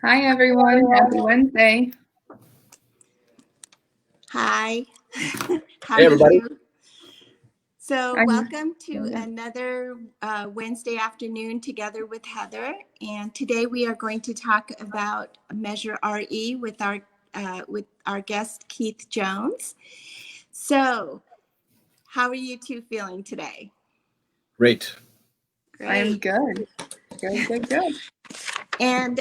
Hi, everyone. Happy Wednesday. Hi, how Hey, are everybody. you? So I'm welcome to another Wednesday afternoon together with Heather. And today we are going to talk about Measure RE with our guest Keith Jones. So how are you two feeling today? Great. I'm good. Good. And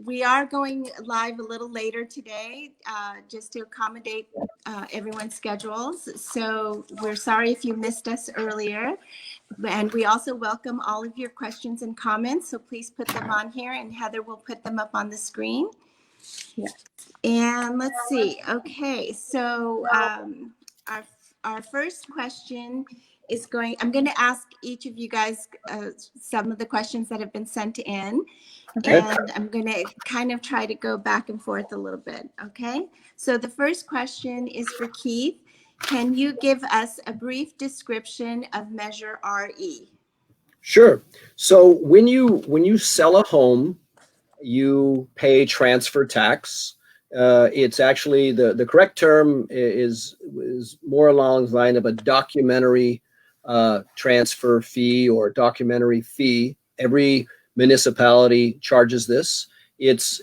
we are going live a little later today, just to accommodate everyone's schedules. So we're sorry if you missed us earlier. And we also welcome all of your questions and comments. So please put them on here and Heather will put them up on the screen. Yeah. And let's see. Okay, so our first question is I'm going to ask each of you guys some of the questions that have been sent in. Okay. And I'm going to kind of try to go back and forth a little bit. Okay, so the first question is for Keith. Can you give us a brief description of Measure RE? Sure. So when you sell a home, you pay transfer tax. It's actually the correct term is more along the line of a documentary transfer fee or documentary fee. Every municipality charges this. It's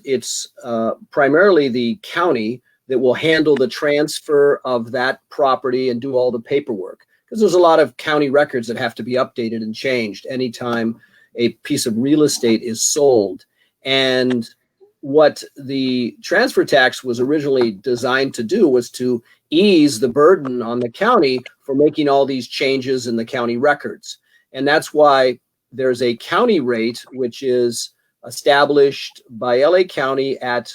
primarily the county that will handle the transfer of that property and do all the paperwork, because there's a lot of county records that have to be updated and changed anytime a piece of real estate is sold. And what the transfer tax was originally designed to do was to ease the burden on the county for making all these changes in the county records. And that's why there's a county rate, which is established by LA County at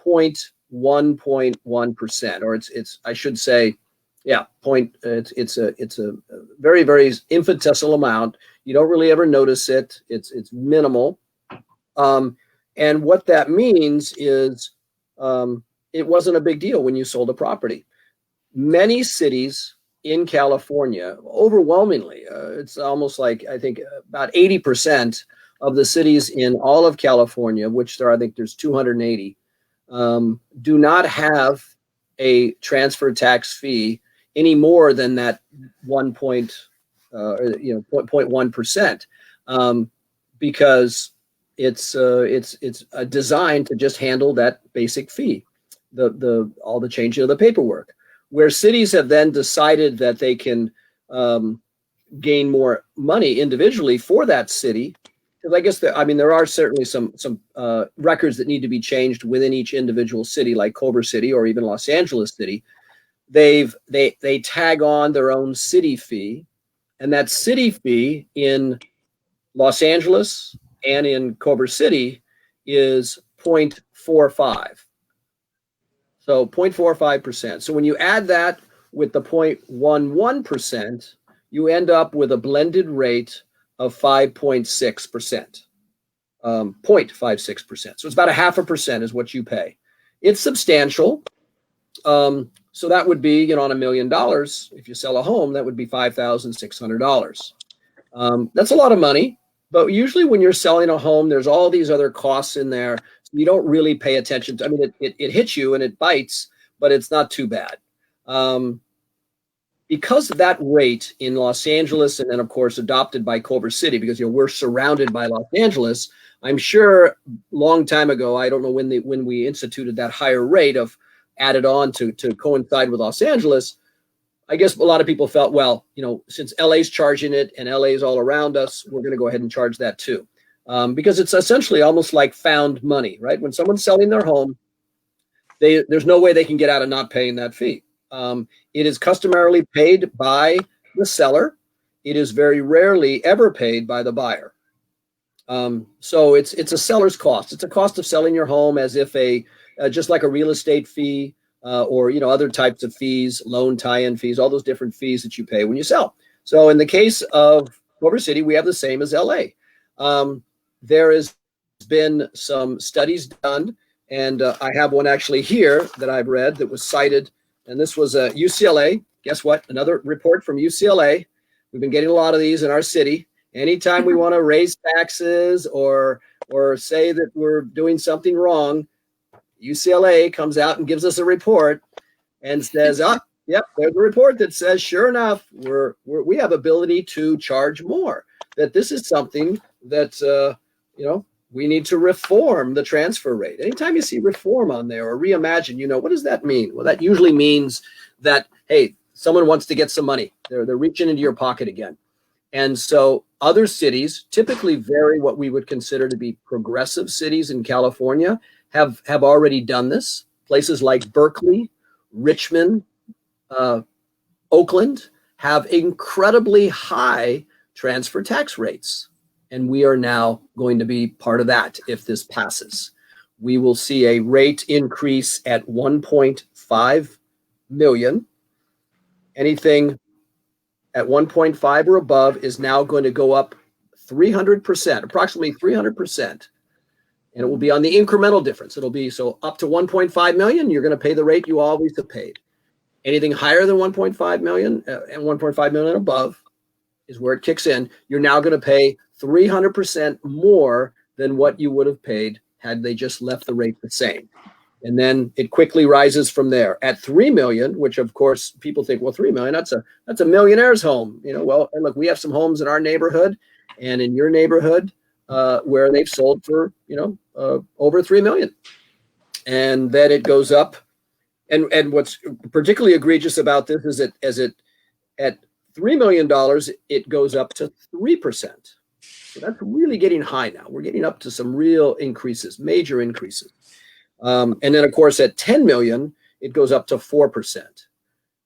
0.1%, or it's I should say, yeah, it's a very, very infinitesimal amount. You don't really ever notice it. It's minimal. And what that means is it wasn't a big deal when you sold a property. Many cities in California, overwhelmingly, it's almost like I think about 80% of the cities in all of California, which I think there's 280, do not have a transfer tax fee any more than that 0.1%, because it's designed to just handle that basic fee, all the changing of the paperwork. Where cities have then decided that they can gain more money individually for that city, because I guess there are certainly some records that need to be changed within each individual city, like Culver City or even Los Angeles City. They tag on their own city fee, and that city fee in Los Angeles and in Culver City is 0.45. So 0.45%. So when you add that with the 0.11%, you end up with a blended rate of 5.6%. 0.56%. So it's about 0.5% is what you pay. It's substantial. So that would be, on $1 million, if you sell a home, that would be $5,600. That's a lot of money. But usually when you're selling a home, there's all these other costs in there. So you don't really pay attention to. I mean, it hits you and it bites, but it's not too bad. Because of that rate in Los Angeles, and then of course adopted by Culver City, because we're surrounded by Los Angeles. I'm sure long time ago, I don't know when we instituted that higher rate of added on to coincide with Los Angeles. I guess a lot of people felt, well, since LA's charging it and LA's all around us, we're going to go ahead and charge that too. Because it's essentially almost like found money, right? When someone's selling their home, there's no way they can get out of not paying that fee. It is customarily paid by the seller. It is very rarely ever paid by the buyer. So it's a seller's cost. It's a cost of selling your home, as if just like a real estate fee, or other types of fees, loan tie-in fees, all those different fees that you pay when you sell. So in the case of Culver City, we have the same as LA. There has been some studies done, and I have one actually here that I've read that was cited, and this was UCLA. Guess what? Another report from UCLA. We've been getting a lot of these in our city, Anytime we want to raise taxes or say that we're doing something wrong, UCLA comes out and gives us a report and says, "Oh, yep, there's a report that says, sure enough, we have ability to charge more. That this is something that we need to reform the transfer rate." Anytime you see reform on there or reimagine, what does that mean? Well, that usually means that, hey, someone wants to get some money. They're reaching into your pocket again. And so other cities, typically very what we would consider to be progressive cities in California, have already done this. Places like Berkeley, Richmond, Oakland have incredibly high transfer tax rates. And we are now going to be part of that if this passes. We will see a rate increase at 1.5 million. Anything at 1.5 or above is now going to go up 300%, approximately 300%. And it will be on the incremental difference. It'll be so up to 1.5 million, you're going to pay the rate you always have paid. Anything higher than 1.5 million and 1.5 million above is where it kicks in. You're now going to pay 300% more than what you would have paid had they just left the rate the same. And then it quickly rises from there. At 3 million, which of course people think, well, 3 million, that's a millionaire's home. Well, and look, we have some homes in our neighborhood and in your neighborhood where they've sold for, over 3 million. And then it goes up. And what's particularly egregious about this is that at $3 million, it goes up to 3%. So that's really getting high now. We're getting up to some real increases, major increases. And then, of course, at 10 million, it goes up to 4%.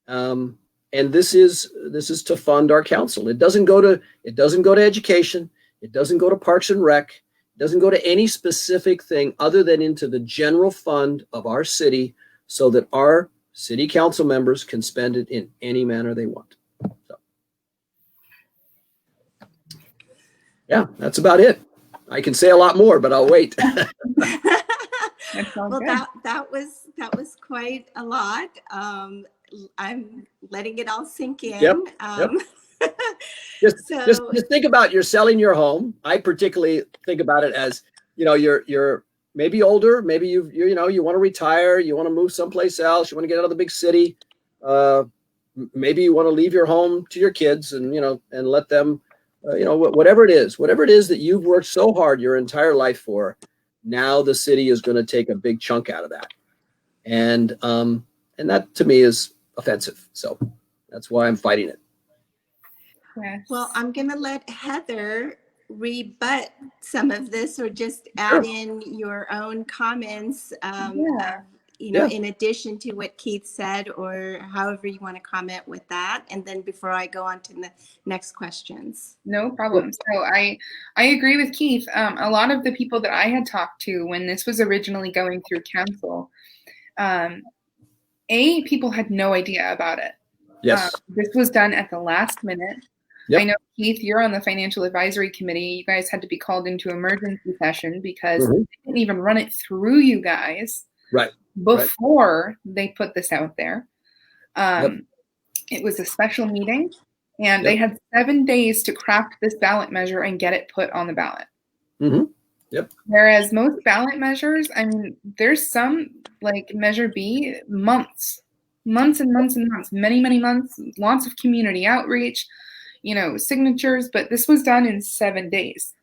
And this is to fund our council. It doesn't go to education. It doesn't go to Parks and Rec. It doesn't go to any specific thing other than into the general fund of our city so that our city council members can spend it in any manner they want. So, yeah, that's about it. I can say a lot more, but I'll wait. Well, that was quite a lot. I'm letting it all sink in. Yep. Just think about you're selling your home. I particularly think about it as, you're maybe older, maybe you want to retire, you want to move someplace else, you want to get out of the big city. Maybe you want to leave your home to your kids and let them, whatever it is that you've worked so hard your entire life for. Now the city is going to take a big chunk out of that. And that to me is offensive. So that's why I'm fighting it. Yes. Well, I'm going to let Heather rebut some of this or just add in your own comments, in addition to what Keith said, or however you want to comment with that. And then before I go on to the next questions. No problem. So I agree with Keith. A lot of the people that I had talked to when this was originally going through council, people had no idea about it. Yes. This was done at the last minute. Yep. I know, Keith, you're on the financial advisory committee. You guys had to be called into emergency session because they didn't even run it through you guys before they put this out there. It was a special meeting, and they had 7 days to craft this ballot measure and get it put on the ballot. Whereas most ballot measures, there's some like Measure B, months and months and months, many months, lots of community outreach, signatures, but this was done in 7 days.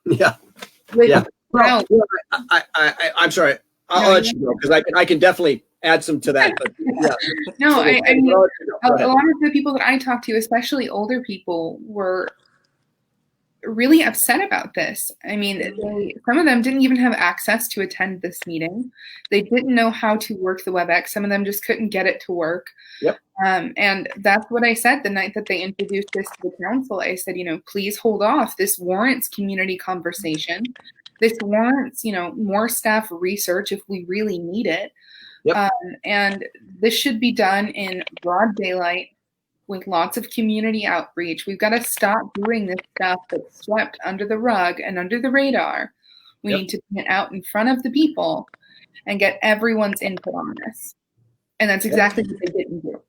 Yeah. Well, I'm sorry. I'll let you go because I can definitely add some to that. But No, a lot of the people that I talked to, especially older people, were really upset about this. Some of them didn't even have access to attend this meeting. They didn't know how to work the WebEx. Some of them just couldn't get it to work. Yep. And that's what I said the night that they introduced this to the council. I said, please hold off. This warrants community conversation. This warrants, more staff research if we really need it. Yep. And this should be done in broad daylight with lots of community outreach. We've got to stop doing this stuff that's swept under the rug and under the radar. We need to get out in front of the people and get everyone's input on this. And that's exactly what they didn't do.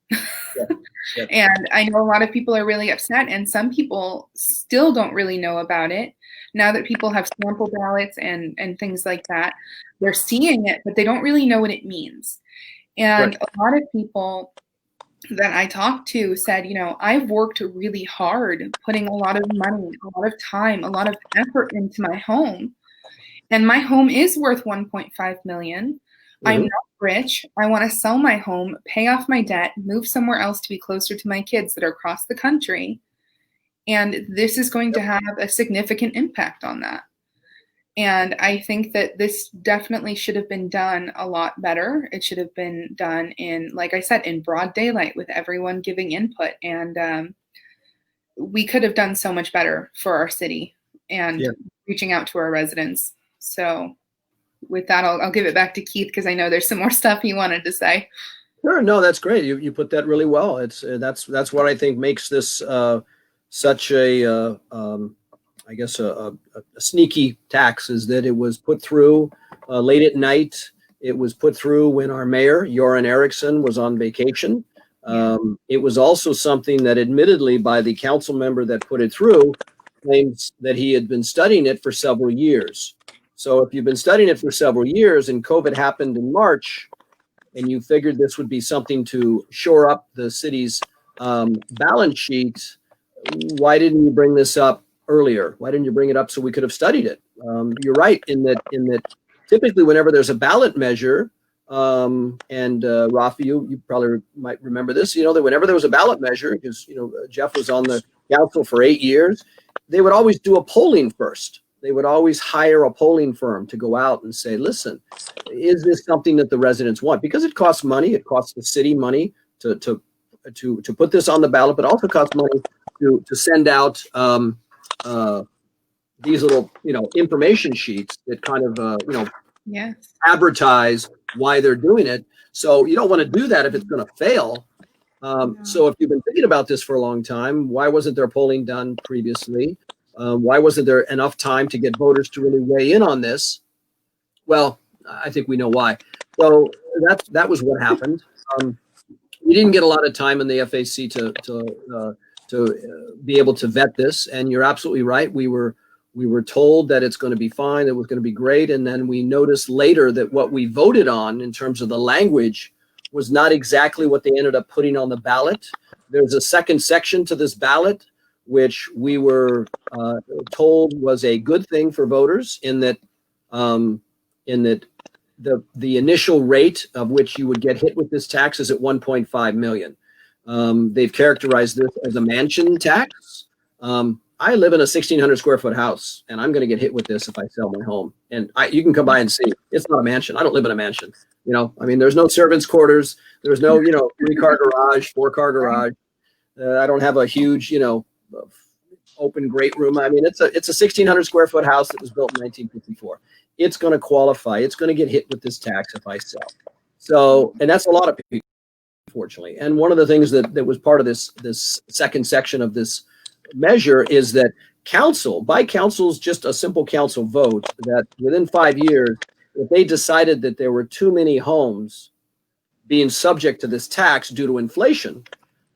Yeah. And I know a lot of people are really upset, and some people still don't really know about it. Now that people have sample ballots and things like that, they're seeing it, but they don't really know what it means. And a lot of people that I talked to said, I've worked really hard, putting a lot of money, a lot of time, a lot of effort into my home. And my home is worth 1.5 million. Mm-hmm. I'm not rich. I want to sell my home, pay off my debt, move somewhere else to be closer to my kids that are across the country. And this is going to have a significant impact on that. And I think that this definitely should have been done a lot better. It should have been done in, like I said, in broad daylight with everyone giving input. And we could have done so much better for our city and reaching out to our residents. So with that, I'll give it back to Keith, because I know there's some more stuff he wanted to say. Sure. No, that's great. You put that really well. That's what I think makes this such a I guess a sneaky tax, is that it was put through late at night. It was put through when our mayor, Göran Eriksson, was on vacation. It was also something that, admittedly, by the council member that put it through, claims that he had been studying it for several years. So if you've been studying it for several years and COVID happened in March, and you figured this would be something to shore up the city's balance sheet, why didn't you bring this up earlier? Why didn't you bring it up so we could have studied it? You're right in that typically whenever there's a ballot measure, and Rafi, you probably might remember this, that whenever there was a ballot measure, because Jeff was on the council for 8 years, they would always do a polling first. They would always hire a polling firm to go out and say, listen, is this something that the residents want? Because it costs money. It costs the city money to put this on the ballot, but also costs money to send out these little, information sheets that kind of, advertise why they're doing it. So you don't want to do that if it's going to fail. So if you've been thinking about this for a long time, why wasn't there polling done previously? Why wasn't there enough time to get voters to really weigh in on this? Well, I think we know why. So that was what happened. We didn't get a lot of time in the FAC to be able to vet this. And you're absolutely right. We were told that it's going to be fine, it was going to be great. And then we noticed later that what we voted on in terms of the language was not exactly what they ended up putting on the ballot. There's a second section to this ballot, which we were told was a good thing for voters, in that the initial rate of which you would get hit with this tax is at 1.5 million. They've characterized this as a mansion tax. I live in a 1,600 square foot house, and I'm going to get hit with this if I sell my home. And you can come by and see, it's not a mansion. I don't live in a mansion. There's no servants' quarters. There's no, 3-car garage, 4-car garage. I don't have a huge, open great room. It's a 1,600 square foot house that was built in 1954. It's going to qualify. It's going to get hit with this tax if I sell. So, and that's a lot of people, unfortunately. And one of the things that was part of this second section of this measure is that by council's just a simple council vote, that within 5 years, if they decided that there were too many homes being subject to this tax due to inflation,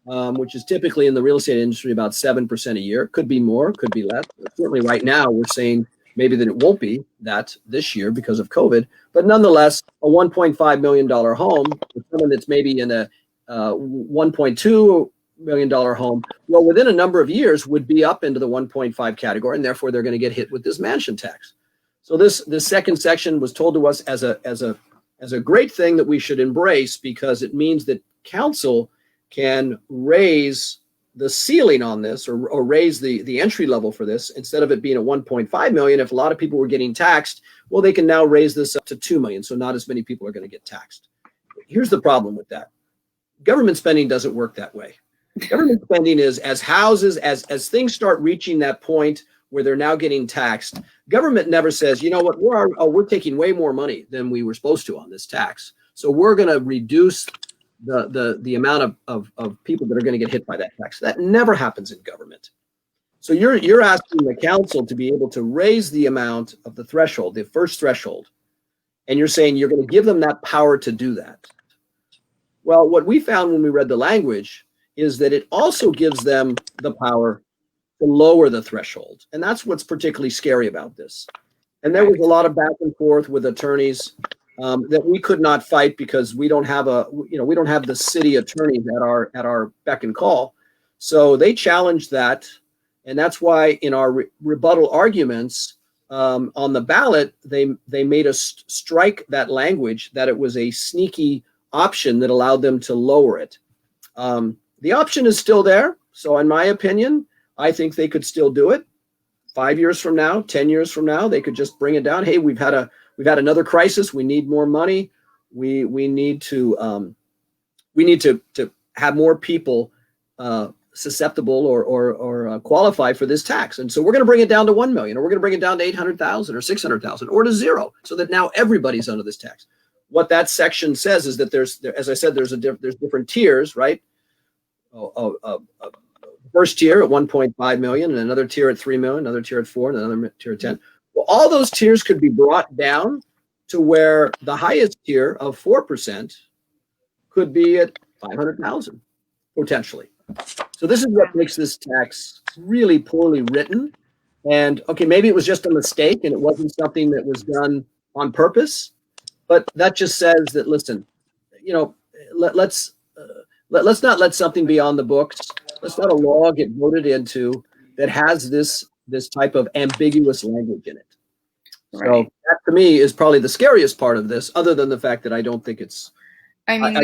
which is typically in the real estate industry about 7% a year, could be more, could be less. But certainly right now, we're saying maybe that it won't be that this year because of COVID, but nonetheless, a $1.5 million home, for someone that's maybe in a $1.2 million home, well, within a number of years would be up into the 1.5 category, and therefore they're going to get hit with this mansion tax. So this second section was told to us as a great thing that we should embrace, because it means that council can raise the ceiling on this, or raise the entry level for this. Instead of it being at 1.5 million, if a lot of people were getting taxed, well, they can now raise this up to 2 million. So not as many people are going to get taxed. Here's the problem with that. Government spending doesn't work that way. Government spending is as things start reaching that point where they're now getting taxed, government never says, you know what, we're taking way more money than we were supposed to on this tax, so we're going to reduce the amount of people that are going to get hit by that tax. That never happens in government. So you're asking the council to be able to raise the amount of the threshold, the first threshold, and you're saying you're going to give them that power to do that. Well, what we found when we read the language is that it also gives them the power to lower the threshold. And that's what's particularly scary about this. And there was a lot of back and forth with attorneys that we could not fight because we don't have we don't have the city attorneys at our beck and call. So they challenged that. And that's why in our rebuttal arguments on the ballot, they made us strike that language, that it was a sneaky option that allowed them to lower it. The option is still there. So in my opinion, I think they could still do it. 5 years from now, 10 years from now, they could just bring it down. Hey, we've had another crisis. We need more money. We need to have more people susceptible or qualify for this tax. And so we're going to bring it down to 1 million, or we're going to bring it down to 800,000 or 600,000 or to zero, so that now everybody's under this tax. What that section says is that as I said, there's different tiers, right? First tier at 1.5 million, and another tier at 3 million, another tier at 4, and another tier at 10. Well, all those tiers could be brought down to where the highest tier of 4% could be at 500,000 potentially. So this is what makes this tax really poorly written. And okay, maybe it was just a mistake and it wasn't something that was done on purpose, but that just says that, listen, let's not let something be on the books. Let's not a law get voted into that has this type of ambiguous language in it. Right. So that to me is probably the scariest part of this, other than the fact that I don't think it's. I mean,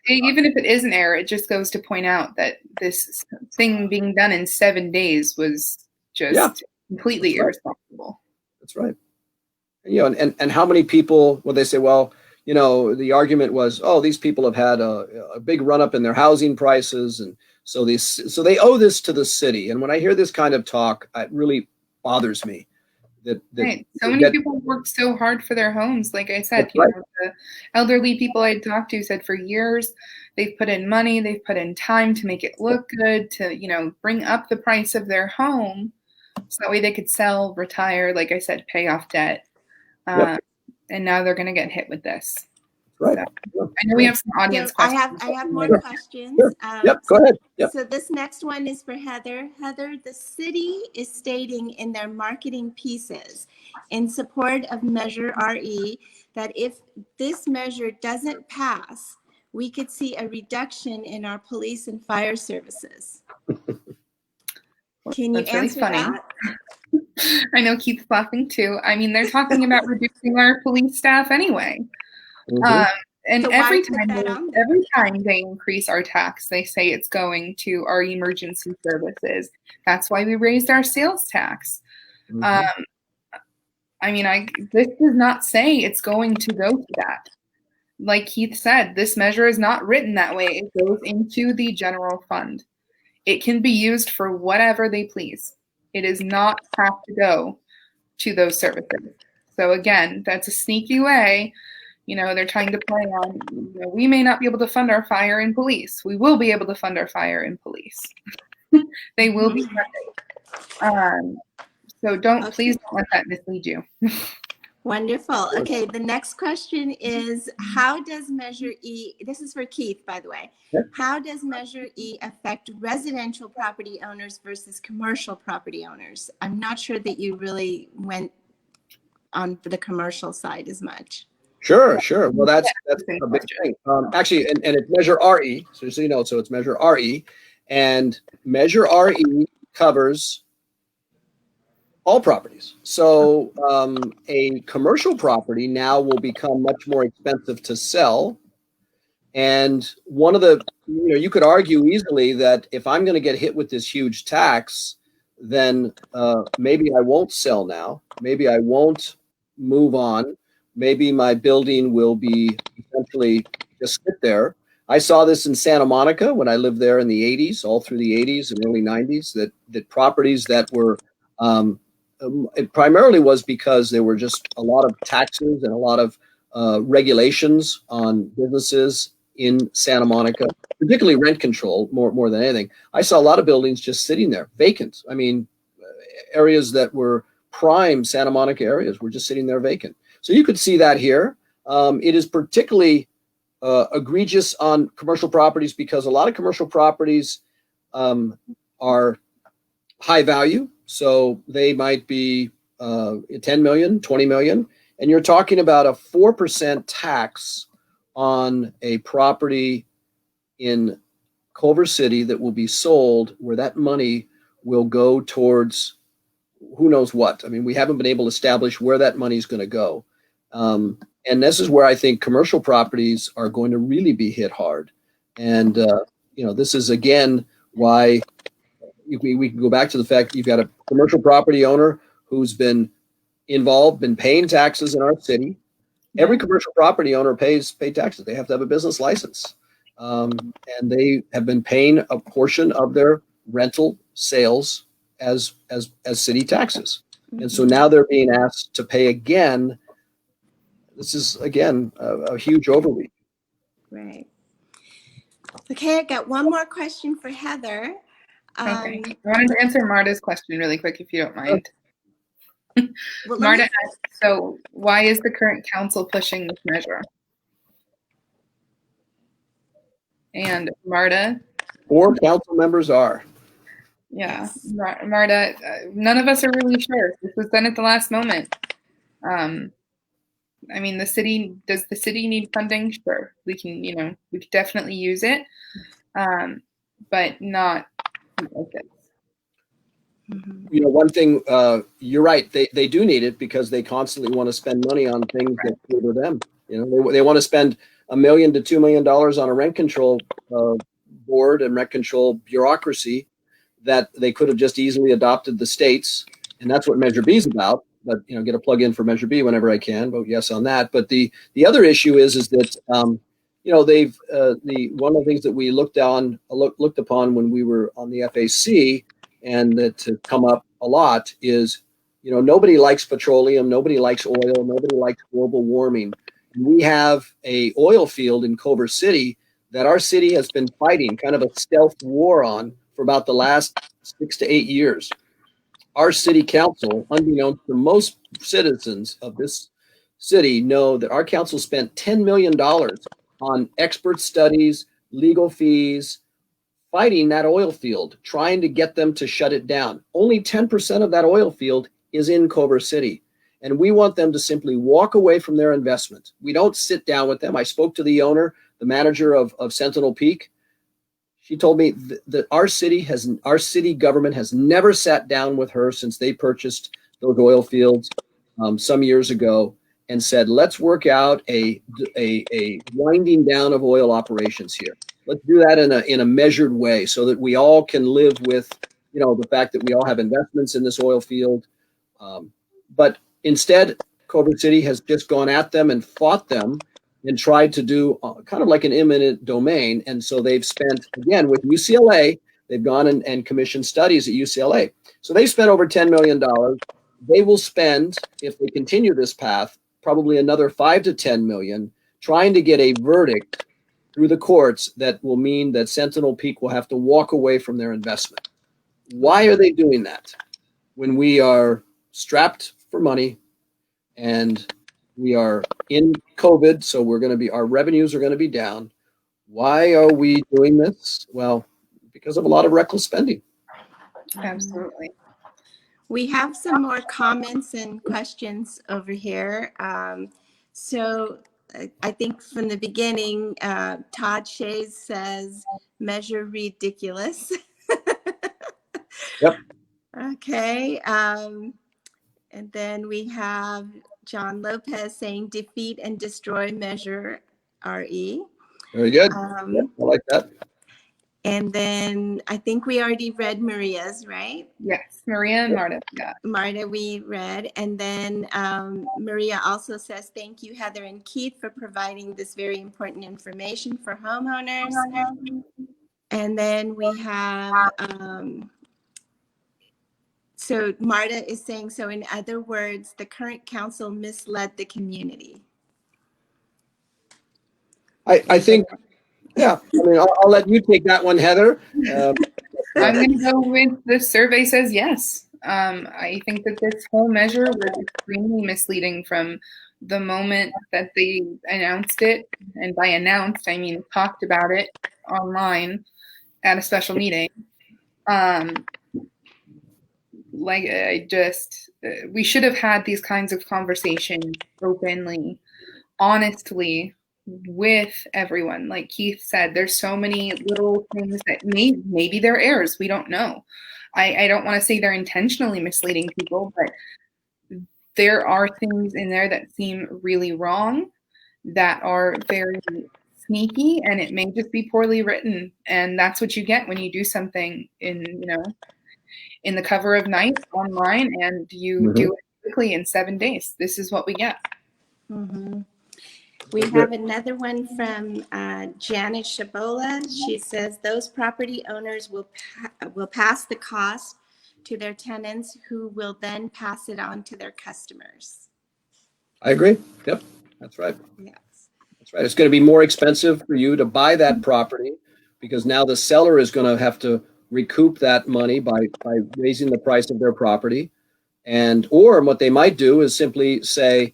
even if it is an error, it just goes to point out that this thing being done in 7 days was just completely irresponsible. That's right. And how many people, they say, well, the argument was, oh, these people have had a big run up in their housing prices, and so they owe this to the city. And when I hear this kind of talk, it really bothers me. Right. So many people worked so hard for their homes. Like I said, the elderly people I talked to said for years they've put in money, they've put in time to make it look good, to bring up the price of their home, so that way they could sell, retire, like I said, pay off debt. And now they're going to get hit with this. Right. So, I know we have some audience questions. I have more questions. Sure. Go ahead. Yep. So this next one is for Heather. Heather, the city is stating in their marketing pieces in support of Measure RE that if this measure doesn't pass, we could see a reduction in our police and fire services. Can you answer that? I know Keith's laughing too. I mean, they're talking about reducing our police staff anyway. Mm-hmm. And so every time they increase our tax, they say it's going to our emergency services. That's why we raised our sales tax. Mm-hmm. This does not say it's going to go to that. Like Keith said, this measure is not written that way. It goes into the general fund. It can be used for whatever they please. It does not have to go to those services. So again, that's a sneaky way. They're trying to play on, we may not be able to fund our fire and police. We will be able to fund our fire and police. They will be funded. So please don't let that mislead you. Wonderful. Okay, the next question is, how does Measure E, this is for Keith, by the way, how does Measure E affect residential property owners versus commercial property owners? I'm not sure that you really went on the commercial side as much. Sure. Well, that's a big thing. Actually, and it's Measure RE, so it's Measure RE, and Measure RE covers all properties. So a commercial property now will become much more expensive to sell. And one of the, you could argue easily that if I'm going to get hit with this huge tax, then maybe I won't sell now. Maybe I won't move on. Maybe my building will be essentially just sit there. I saw this in Santa Monica when I lived there in the 80s, all through the 80s and early 90s, that properties that were, it primarily was because there were just a lot of taxes and a lot of regulations on businesses in Santa Monica, particularly rent control more than anything. I saw a lot of buildings just sitting there, vacant. I mean, areas that were prime Santa Monica areas were just sitting there vacant. So you could see that here. It is particularly egregious on commercial properties because a lot of commercial properties are high value. So they might be 10 million, 20 million. And you're talking about a 4% tax on a property in Culver City that will be sold, where that money will go towards who knows what. I mean, we haven't been able to establish where that money is going to go. And this is where I think commercial properties are going to really be hit hard. And, this is, again, why we can go back to the fact that you've got a commercial property owner who's been involved, been paying taxes in our city. Every commercial property owner pay taxes. They have to have a business license. And they have been paying a portion of their rental sales as city taxes. And so now they're being asked to pay again. This is, again, a huge overreach. Right. Okay, I got one more question for Heather. Okay. I wanted to answer Marta's question really quick, if you don't mind. Well, Marta asked, so why is the current council pushing this measure? And Marta? 4 council members are. Yeah, Marta, none of us are really sure. This was done at the last moment. I mean, does the city need funding? Sure, we can definitely use it, but not like this. One thing, you're right. They do need it because they constantly want to spend money on things that favor them. They want to spend $1 million to $2 million on a rent control board and rent control bureaucracy that they could have just easily adopted the states, and that's what Measure B is about. But get a plug in for Measure B whenever I can. Vote yes on that. But the other issue is that they've one of the things that we looked upon when we were on the FAC, and that to come up a lot is, nobody likes petroleum, nobody likes oil, nobody likes global warming. We have a oil field in Culver City that our city has been fighting kind of a stealth war on for about the last 6 to 8 years. Our city council, unbeknownst to most citizens of this city, know that our council spent $10 million on expert studies, legal fees, fighting that oil field, trying to get them to shut it down. Only 10% of that oil field is in Culver City. And we want them to simply walk away from their investment. We don't sit down with them. I spoke to the owner, the manager of Sentinel Peak. She told me that our city government has never sat down with her since they purchased those oil fields some years ago and said, let's work out a winding down of oil operations here. Let's do that in a measured way so that we all can live with, the fact that we all have investments in this oil field. But instead, Culver City has just gone at them and fought them and tried to do kind of like an eminent domain. And so they've spent, again, with UCLA, they've gone and commissioned studies at UCLA. So they spent over $10 million. They will spend, if they continue this path, probably another $5 to $10 million trying to get a verdict through the courts that will mean that Sentinel Peak will have to walk away from their investment. Why are they doing that when we are strapped for money and we are in COVID, so our revenues are going to be down? Why are we doing this? Well, because of a lot of reckless spending. Absolutely. We have some more comments and questions over here. So I think from the beginning, Todd Shays says, measure ridiculous. Yep. Okay. And then we have John Lopez saying defeat and destroy measure RE. Very good. Yep, I like that. And then I think we already read Maria's, right? Yes, Maria and Marta. Yeah. Marta, we read. And then Maria also says, thank you, Heather and Keith, for providing this very important information for homeowners. And then we have, so Marta is saying, so in other words, the current council misled the community. I think, yeah, I mean, I'll let you take that one, Heather. I'm going to go with the survey says yes. I think that this whole measure was extremely misleading from the moment that they announced it, and by announced, I mean talked about it online at a special meeting. We should have had these kinds of conversations openly, honestly, with everyone. Like Keith said, there's so many little things that maybe they're errors. We don't know. I don't want to say they're intentionally misleading people, but there are things in there that seem really wrong, that are very sneaky, and it may just be poorly written. And that's what you get when you do something in the cover of night online, and you do it quickly in 7 days. This is what we get. Mm-hmm. We have another one from Janet Shabola. She says those property owners will pass the cost to their tenants, who will then pass it on to their customers. I agree. Yep, that's right. Yes. That's right. It's going to be more expensive for you to buy that property, because now the seller is going to have to recoup that money by raising the price of their property. Or what they might do is simply say,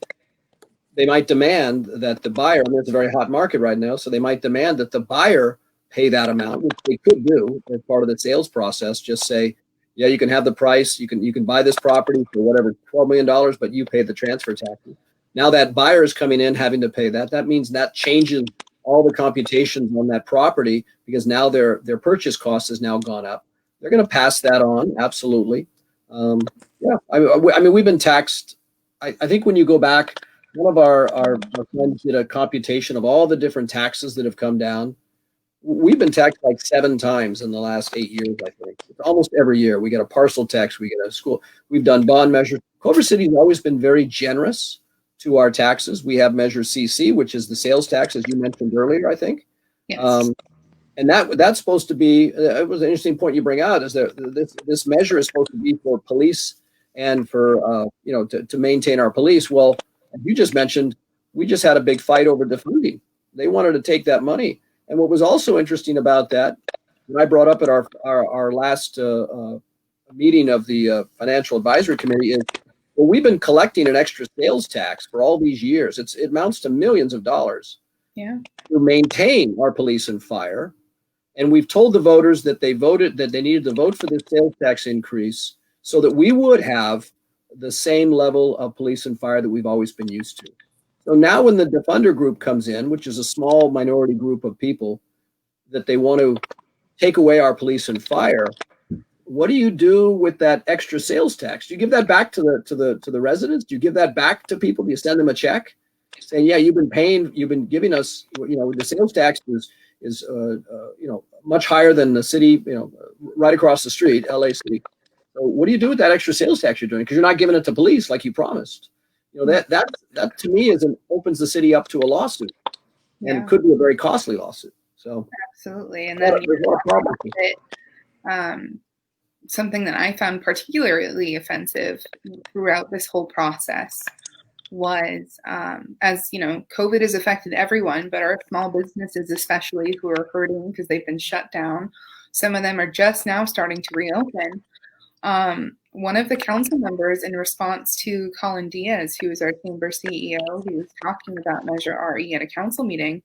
they might demand that the buyer, I mean, it's a very hot market right now, so they might demand that the buyer pay that amount, which they could do as part of the sales process. Just say, yeah, you can have the price, you can buy this property for whatever, $12 million, but you pay the transfer taxes. Now that buyer is coming in having to pay that. That means that changes all the computations on that property, because now their purchase cost has now gone up. They're going to pass that on, absolutely. Yeah, I mean, we've been taxed. I think when you go back, one of our friends did a computation of all the different taxes that have come down. We've been taxed like 7 times in the last 8 years, I think. Almost every year. We get a parcel tax, we get a school. We've done bond measures. Culver City has always been very generous to our taxes. We have Measure CC, which is the sales tax, as you mentioned earlier, I think. Yes. And that's supposed to be, it was an interesting point you bring out, is that this measure is supposed to be for police and for, to maintain our police. Well, as you just mentioned, we just had a big fight over defunding. They wanted to take that money. And what was also interesting about that, and I brought up at our last meeting of the Financial Advisory Committee, is, well, we've been collecting an extra sales tax for all these years. It amounts to millions of dollars to maintain our police and fire. And we've told the voters that they needed to vote for the sales tax increase so that we would have the same level of police and fire that we've always been used to. So now when the defunder group comes in, which is a small minority group of people, that they want to take away our police and fire, what do you do with that extra sales tax? Do you give that back to the residents? Do you give that back to people? Do you send them a check saying, yeah, you've been giving us, the sales tax is much higher than the city, right across the street, LA City. So what do you do with that extra sales tax you're doing? Because you're not giving it to police like you promised. That to me opens the city up to a lawsuit, and it could be a very costly lawsuit. So absolutely. And then something that I found particularly offensive throughout this whole process was, as you know, COVID has affected everyone, but our small businesses especially, who are hurting because they've been shut down. Some of them are just now starting to reopen. One of the council members, in response to Colin Diaz, who is our chamber CEO, who was talking about Measure RE at a council meeting,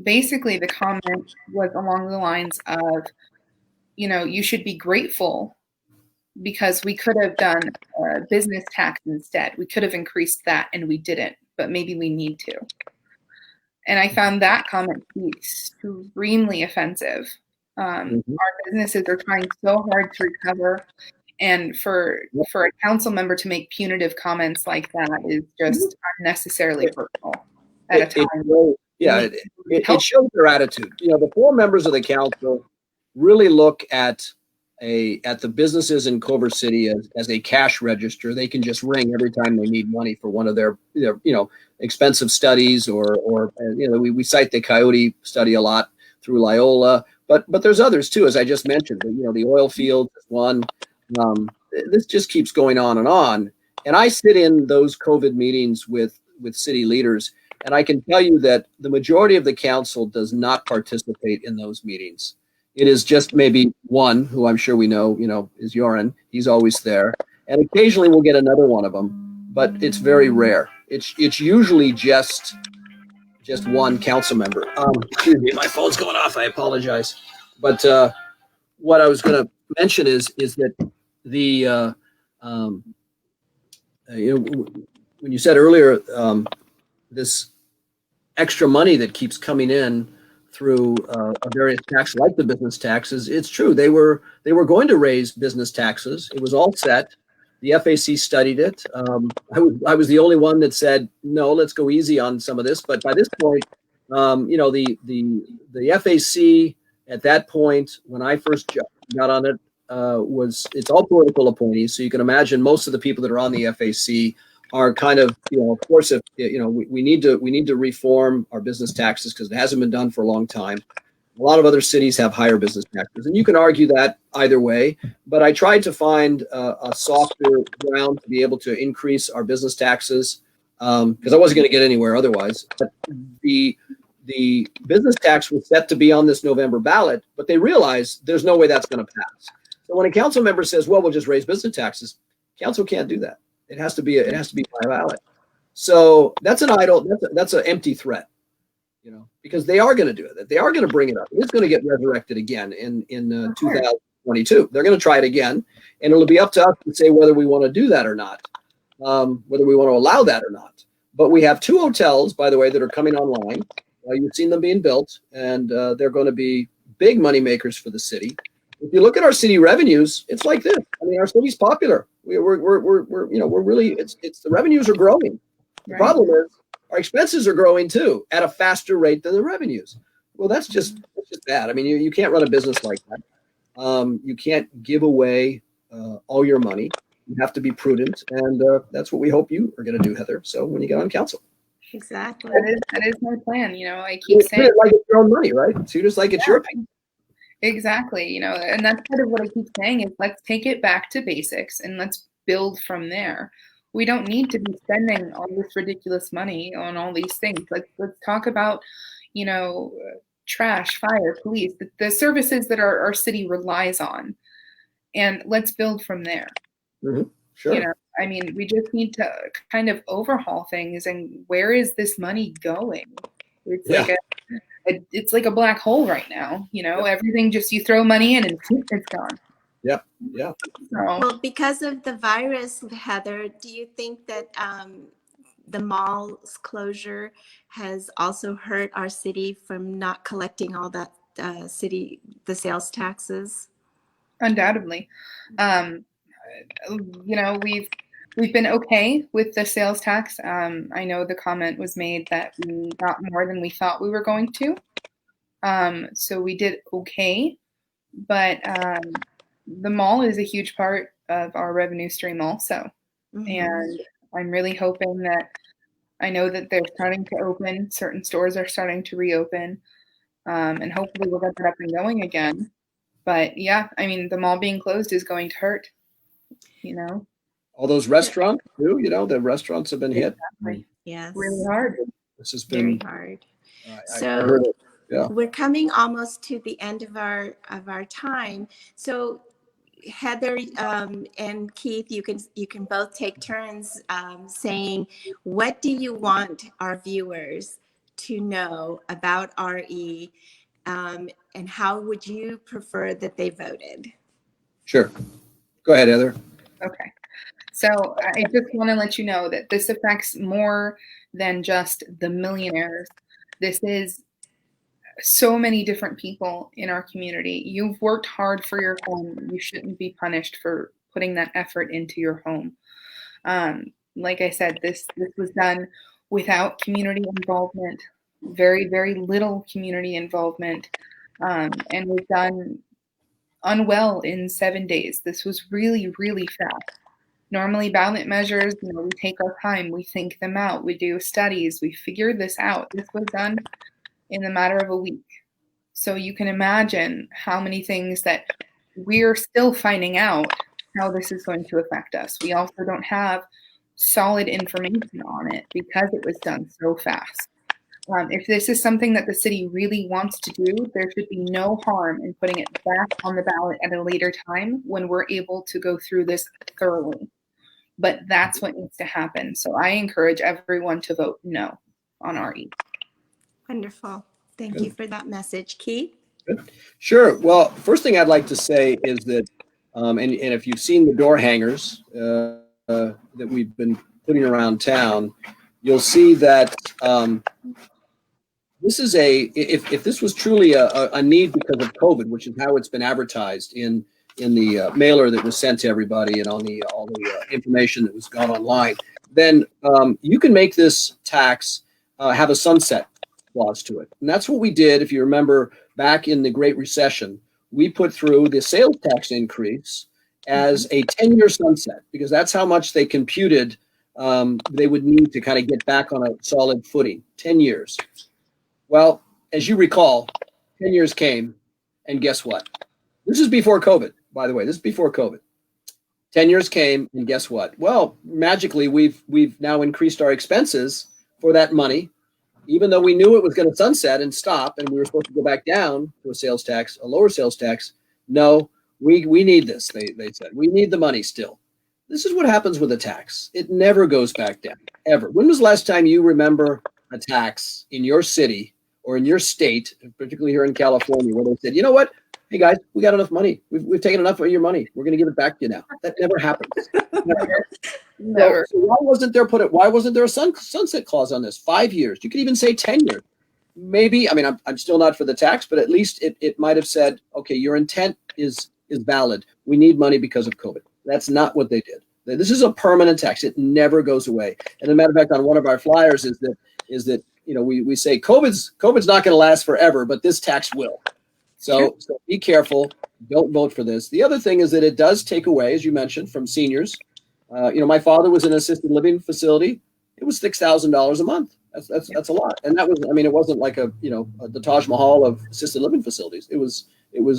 basically the comment was along the lines of, you should be grateful because we could have done a business tax instead. We could have increased that and we didn't, but maybe we need to. And I found that comment to be extremely offensive. Our businesses are trying so hard to recover, and for a council member to make punitive comments like that is just unnecessarily hurtful at a time. It shows their attitude. The 4 members of the council really look at the businesses in Culver City as a cash register. They can just ring every time they need money for one of their expensive studies, or we cite the Coyote study a lot through Loyola. But there's others too, as I just mentioned. The oil field is one. This just keeps going on. And I sit in those COVID meetings with city leaders, and I can tell you that the majority of the council does not participate in those meetings. It is just maybe one, who I'm sure we know, is Yoren. He's always there, and occasionally we'll get another one of them. but it's very rare. It's usually just one council member. Excuse me, my phone's going off. I apologize. But what I was going to mention is that the when you said earlier this extra money that keeps coming in through various taxes, like the business taxes, it's true. They were going to raise business taxes. It was all set. The FAC studied it. I was the only one that said, no, let's go easy on some of this. But by this point, the FAC at that point, when I first got on it, it's all political appointees. So you can imagine most of the people that are on the FAC are kind of, of course, if we need to reform our business taxes because it hasn't been done for a long time. A lot of other cities have higher business taxes, and you can argue that either way. But I tried to find a softer ground to be able to increase our business taxes because I wasn't going to get anywhere otherwise. But the business tax was set to be on this November ballot, but they realized there's no way that's going to pass. So when a council member says, "Well, we'll just raise business taxes," council can't do that. It has to be by ballot. So that's an idle. That's an empty threat. Because they are going to do it. They are going to bring it up. It's going to get resurrected again in 2022. They're going to try it again, and it'll be up to us to say whether we want to do that or not, whether we want to allow that or not. But we have 2 hotels, by the way, that are coming online. You've seen them being built, and they're going to be big money makers for the city. If you look at our city revenues, it's like this. I mean, our city's popular. We're really it's the revenues are growing. The problem is, our expenses are growing too at a faster rate than the revenues. Well, that's just bad. I mean, you can't run a business like that. You can't give away all your money. You have to be prudent, and that's what we hope you are going to do, Heather. So when you get on council, exactly, that is my plan. I keep saying it like it's your own money, right? So just like it's your money. Exactly. And that's part of what I keep saying is let's take it back to basics and let's build from there. We don't need to be spending all this ridiculous money on all these things. Let's talk about, trash, fire, police, the services that our city relies on, and let's build from there. Mm-hmm. Sure. We just need to kind of overhaul things. And where is this money going? It's like a black hole right now. Everything just you throw money in and it's gone. Yeah. Well, because of the virus, Heather, do you think that the mall's closure has also hurt our city from not collecting all that the sales taxes? Undoubtedly. We've been okay with the sales tax. I know the comment was made that we got more than we thought we were going to. So we did okay, but the mall is a huge part of our revenue stream also. Mm-hmm. And I'm really hoping that I know that they're starting to open. Certain stores are starting to reopen. And hopefully we'll get that up and going again. But yeah, the mall being closed is going to hurt, All those restaurants too, the restaurants have been hit. Exactly. Yes. Really hard. This has been very hard. So we're coming almost to the end of our time. So Heather and Keith, you can both take turns saying, what do you want our viewers to know about RE, and how would you prefer that they voted? Sure. Go ahead, Heather. Okay. So I just want to let you know that this affects more than just the millionaires. This is so many different people in our community. You've worked hard for your home. You shouldn't be punished for putting that effort into your home. Like I said, this was done without community involvement, very, very little community involvement, and was done unwell in 7 days. This was really, really fast. Normally ballot measures, we take our time, we think them out, we do studies, we figure this out. This was done in the matter of a week. So you can imagine how many things that we're still finding out how this is going to affect us. We also don't have solid information on it because it was done so fast. If this is something that the city really wants to do, there should be no harm in putting it back on the ballot at a later time when we're able to go through this thoroughly. but that's what needs to happen. So I encourage everyone to vote no on RE. Wonderful. Thank you for that message. Keith? Good. Sure. Well, first thing I'd like to say is that, and if you've seen the door hangers that we've been putting around town, you'll see that this is if this was truly a need because of COVID, which is how it's been advertised in the mailer that was sent to everybody and on all the information that was gone online, then you can make this tax have a sunset clause to it. And that's what we did. If you remember back in the Great Recession, we put through the sales tax increase as a 10-year sunset, because that's how much they computed they would need to kind of get back on a solid footing. 10 years. Well, as you recall, 10 years came, and guess what? This is before COVID, by the way. This is before COVID. 10 years came, and guess what? Well, magically, we've now increased our expenses for that money, even though we knew it was going to sunset and stop, and we were supposed to go back down to a sales tax, a lower sales tax. No, we need this, they said. We need the money still. This is what happens with a tax. It never goes back down, ever. When was the last time you remember a tax in your city or in your state, particularly here in California, where they said, you know what? Hey guys, we got enough money. We've taken enough of your money. We're going to give it back to you now. That never happens. Never. So why wasn't there a sunset clause on this? 5 years. You could even say 10 years. Maybe. I mean, I'm still not for the tax, but at least it might have said, okay, your intent is valid. We need money because of COVID. That's not what they did. This is a permanent tax. It never goes away. And as a matter of fact, on one of our flyers is that we say COVID's not going to last forever, but this tax will. So be careful. Don't vote for this. The other thing is that it does take away, as you mentioned, from seniors. My father was in an assisted living facility. It was $6,000 a month. That's a lot. And that was, I mean, it wasn't like the Taj Mahal of assisted living facilities. It was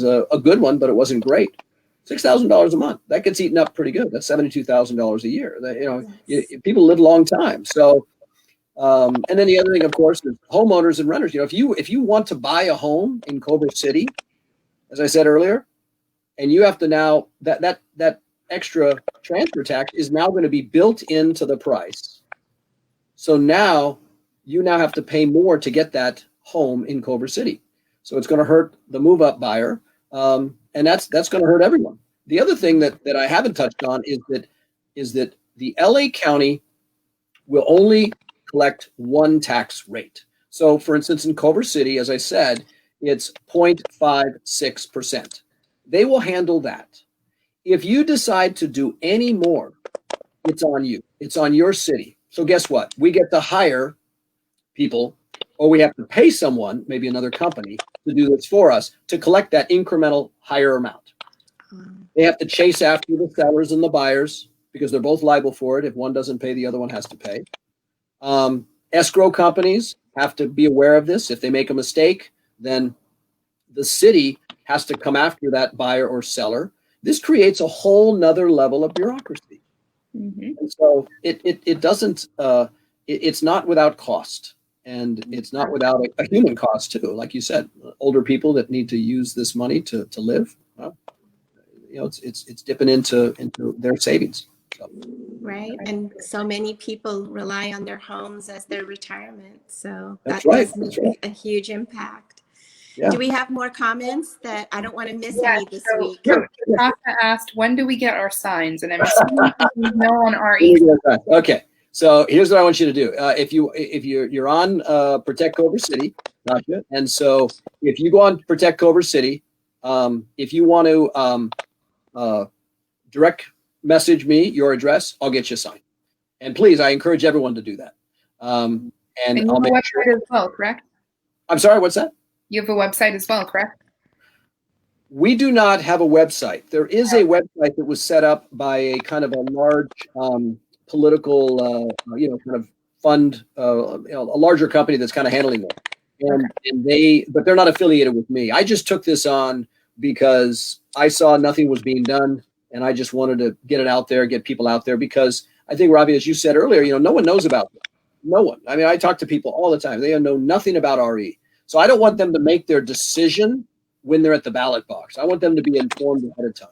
a good one, but it wasn't great. $6,000 a month. That gets eaten up pretty good. That's $72,000 a year. People live a long time. So, and then the other thing, of course, is homeowners and renters. If you want to buy a home in Culver City, as I said earlier, and you have to now that extra transfer tax is now going to be built into the price. So now you have to pay more to get that home in Culver City. So it's going to hurt the move-up buyer, and that's going to hurt everyone. The other thing that I haven't touched on is that the LA County will only collect one tax rate. So, for instance, in Culver City, as I said, it's 0.56%. They will handle that. If you decide to do any more, it's on you. It's on your city. So guess what? We get to hire people, or we have to pay someone, maybe another company, to do this for us, to collect that incremental higher amount. They have to chase after the sellers and the buyers because they're both liable for it. If one doesn't pay, the other one has to pay. Escrow companies have to be aware of this. If they make a mistake, then the city has to come after that buyer or seller. This creates a whole nother level of bureaucracy. Mm-hmm. And so it doesn't, it's not without cost, and it's not without a human cost too. Like you said, older people that need to use this money to live, well, it's dipping into their savings. So. Right. And so many people rely on their homes as their retirement. So that's does make a huge impact. Yeah. Do we have more comments that I don't want to miss any this week? Tasha asked, when do we get our signs? And I'm assuming you know on RE. Okay. So here's what I want you to do. If you're on Protect Culver City, Tasha, and so if you go on Protect Culver City, if you want to direct message me your address, I'll get you a sign. And please, I encourage everyone to do that. And I'll make sure. As well, correct? I'm sorry, what's that? You have a website as well, correct? We do not have a website. There is a website that was set up by a kind of a large political, kind of fund, a larger company that's kind of handling it. But they're not affiliated with me. I just took this on because I saw nothing was being done. And I just wanted to get it out there, get people out there, because I think, Ravi, as you said earlier, no one knows about it. No one. I mean, I talk to people all the time. They know nothing about RE. So I don't want them to make their decision when they're at the ballot box. I want them to be informed ahead of time.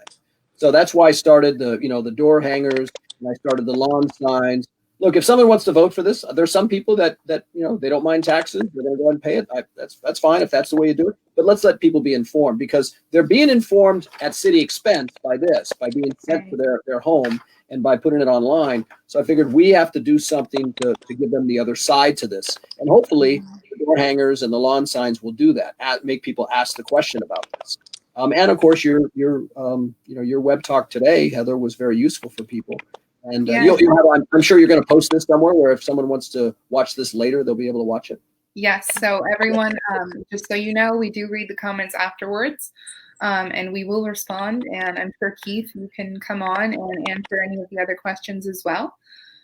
So that's why I started the door hangers and I started the lawn signs. Look, if someone wants to vote for this, there's some people that you know, they don't mind taxes. They're going to go ahead and pay it. That's fine if that's the way you do it. But let's let people be informed, because they're being informed at city expense by this, by being sent to their home and by putting it online. So I figured we have to do something to give them the other side to this, and hopefully the door hangers and the lawn signs will do that. Make people ask the question about this. And of course, your web talk today, Heather, was very useful for people. And I'm sure you're going to post this somewhere where if someone wants to watch this later, they'll be able to watch it. Yes. So everyone, just so you know, we do read the comments afterwards, and we will respond. And I'm sure, Keith, you can come on and answer any of the other questions as well.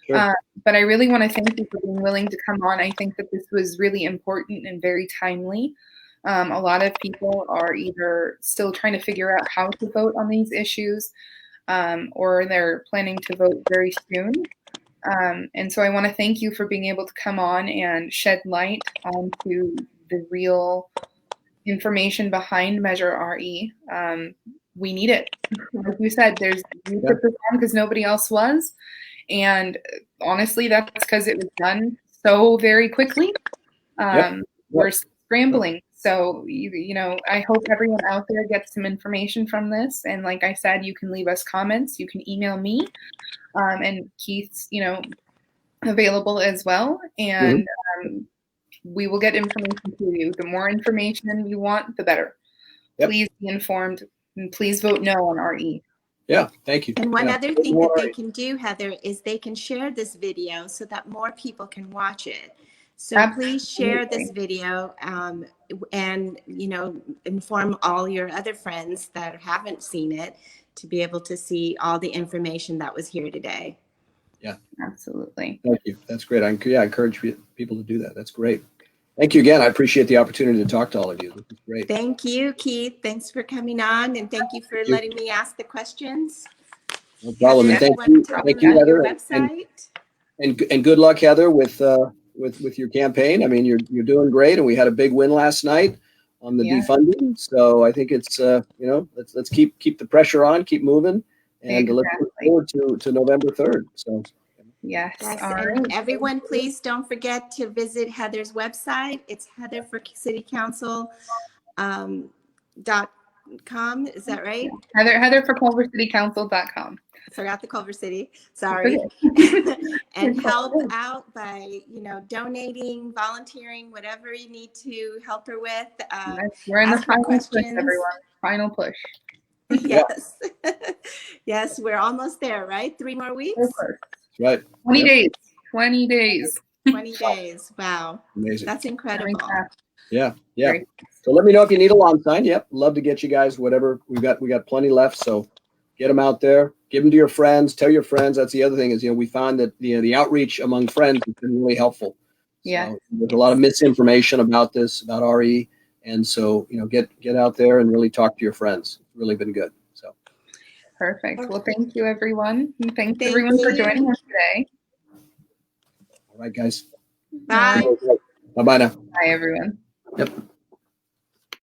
Sure. But I really want to thank you for being willing to come on. I think that this was really important and very timely. A lot of people are either still trying to figure out how to vote on these issues, or they're planning to vote very soon. And so I want to thank you for being able to come on and shed light onto the real information behind Measure RE. We need it. Like you said, you put this on because nobody else was. And honestly, that's because it was done so very quickly. We're scrambling. So, you know, I hope everyone out there gets some information from this. And like I said, you can leave us comments. You can email me, and Keith's, you know, available as well. And we will get information to you. The more information you want, the better. Please be informed, and please vote no on RE. Yeah, thank you. And one other thing that they can do, Heather, is they can share this video so that more people can watch it. So please share this video, and, you know, inform all your other friends that haven't seen it to be able to see all the information that was here today. Yeah, absolutely. Thank you. That's great. I encourage people to do that. That's great. Thank you again. I appreciate the opportunity to talk to all of you. This is great. Thank you, Keith. Thanks for coming on, and thank you for letting me ask the questions. No problem. And thank you, Heather. And good luck, Heather, with your campaign. I mean, you're doing great, and we had a big win last night on the defunding. So I think it's let's keep the pressure on, keep moving, and let's look forward to November 3rd. So yes. And everyone, please don't forget to visit Heather's website. It's heatherforculvercitycouncil.com. Is that right? Heather for culvercitycouncil.com. Forgot the Culver City. Sorry. And help out by, you know, donating, volunteering, whatever you need to help her with. We're in the final push, everyone. Final push. Yes. Yes, we're almost there, right? 3 more weeks? Right. 20 days. 20 days. 20 days. Wow. Amazing. That's incredible. Yeah. Great. So let me know if you need a lawn sign. Yep. Love to get you guys whatever. We got plenty left. So get them out there. Give them to your friends. Tell your friends. That's the other thing is, you know, we found that the outreach among friends has been really helpful. Yeah. So there's a lot of misinformation about this, about RE. And so, you know, get out there and really talk to your friends. It's really been good. So. Perfect. Well, thank you, everyone. And thanks everyone for joining us today. All right, guys. Bye. Bye-bye now. Bye, everyone. Yep.